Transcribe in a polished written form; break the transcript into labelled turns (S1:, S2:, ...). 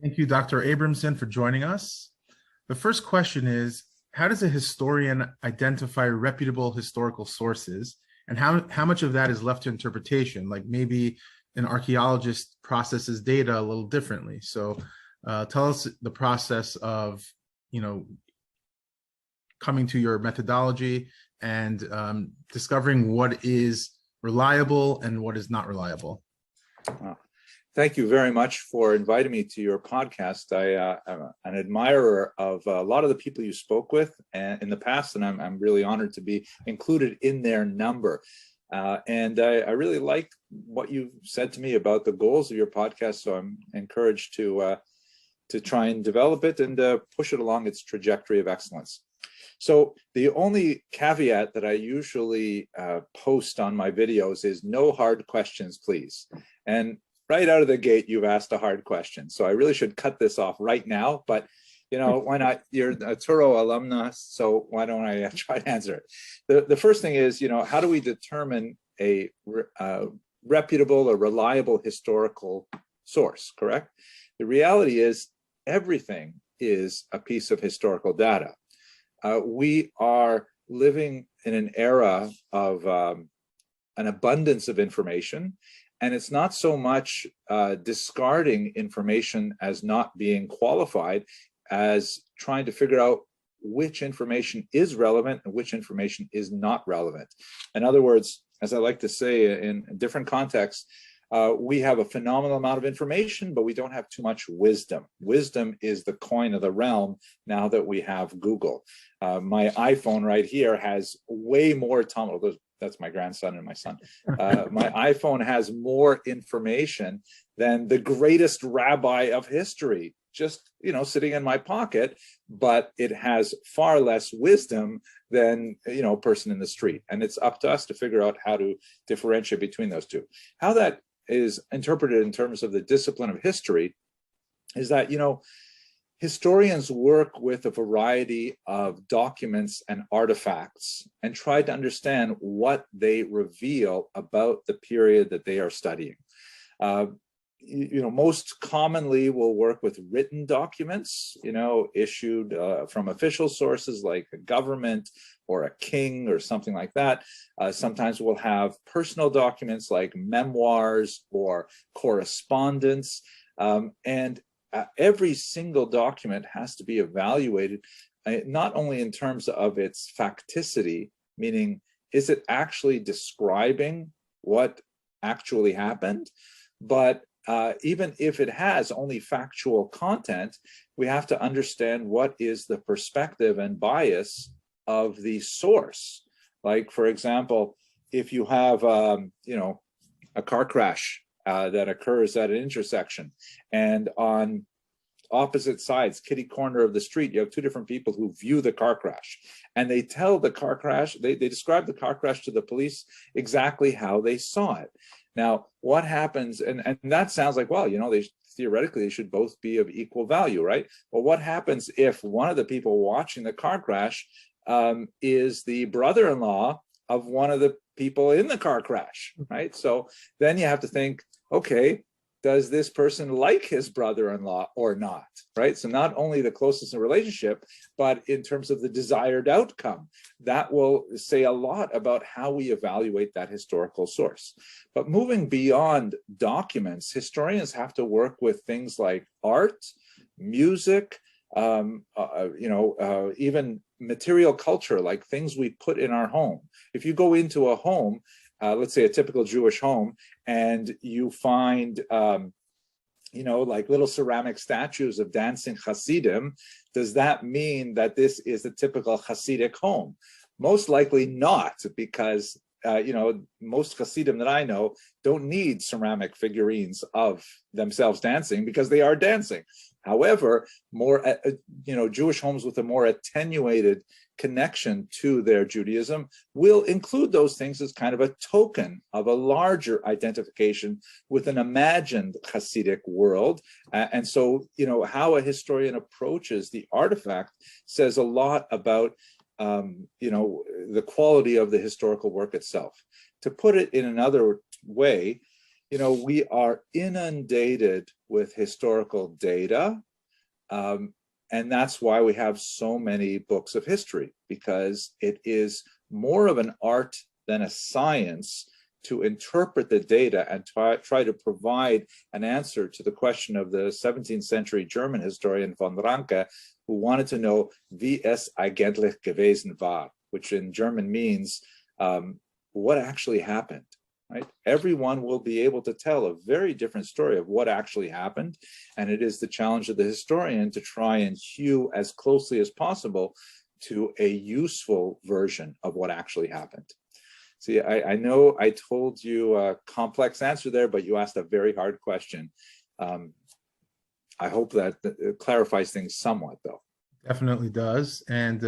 S1: Thank you, Dr. Abramson, for joining us. The first question is, how does a historian identify reputable historical sources, and how much of that is left to interpretation? Like maybe an archaeologist processes data a little differently. So tell us the process of, coming to your methodology and discovering what is reliable and what is not reliable.
S2: Thank you very much for inviting me to your podcast. I'm an admirer of a lot of the people you spoke with in the past, and I'm really honored to be included in their number. And I really like what you said to me about the goals of your podcast, so I'm encouraged to try and develop it and push it along its trajectory of excellence. So the only caveat that I usually post on my videos is no hard questions, please. And right out of the gate, you've asked a hard question. So I really should cut this off right now, but why not? You're a Touro alumnus, so why don't I try to answer it? The first thing is, how do we determine a reputable or reliable historical source, correct? The reality is everything is a piece of historical data. We are living in an era of an abundance of information, and it's not so much discarding information as not being qualified as trying to figure out which information is relevant and which information is not relevant. In other words, as I like to say in different contexts, we have a phenomenal amount of information, but we don't have too much wisdom. Wisdom is the coin of the realm now that we have Google. My iPhone right here has way more that's my grandson and my son. My iPhone has more information than the greatest rabbi of history, just, sitting in my pocket, but it has far less wisdom than, a person in the street. And it's up to us to figure out how to differentiate between those two. How that is interpreted in terms of the discipline of history is that, historians work with a variety of documents and artifacts and try to understand what they reveal about the period that they are studying. Most commonly we'll work with written documents, issued from official sources like a government or a king or something like that. Sometimes we'll have personal documents like memoirs or correspondence. Every single document has to be evaluated, not only in terms of its facticity, meaning is it actually describing what actually happened, but even if it has only factual content, we have to understand what is the perspective and bias of the source. Like, for example, if you have, a car crash that occurs at an intersection, and on opposite sides, kitty corner of the street, you have two different people who view the car crash, and they tell the car crash, they describe the car crash to the police exactly how they saw it. Now, what happens, and that sounds like, well, theoretically they should both be of equal value, right? Well, what happens if one of the people watching the car crash is the brother-in-law of one of the people in the car crash, right? So then you have to think, okay, does this person like his brother-in-law or not, right? So not only the closeness of relationship, but in terms of the desired outcome, that will say a lot about how we evaluate that historical source. But moving beyond documents, historians have to work with things like art, music, even material culture, like things we put in our home. If you go into a home, let's say a typical Jewish home, and you find, like little ceramic statues of dancing Hasidim, does that mean that this is a typical Hasidic home? Most likely not, because most Hasidim that I know don't need ceramic figurines of themselves dancing because they are dancing. However, more, Jewish homes with a more attenuated connection to their Judaism will include those things as kind of a token of a larger identification with an imagined Hasidic world. And so, how a historian approaches the artifact says a lot about the quality of the historical work itself. To put it in another way, We are inundated with historical data. And that's why we have so many books of history, because it is more of an art than a science to interpret the data and try to provide an answer to the question of the 17th century German historian von Ranke, who wanted to know, wie es eigentlich gewesen war, which in German means what actually happened. Right? Everyone will be able to tell a very different story of what actually happened. And it is the challenge of the historian to try and hew as closely as possible to a useful version of what actually happened. See, I know I told you a complex answer there, but you asked a very hard question. I hope that clarifies things somewhat, though.
S1: Definitely does. And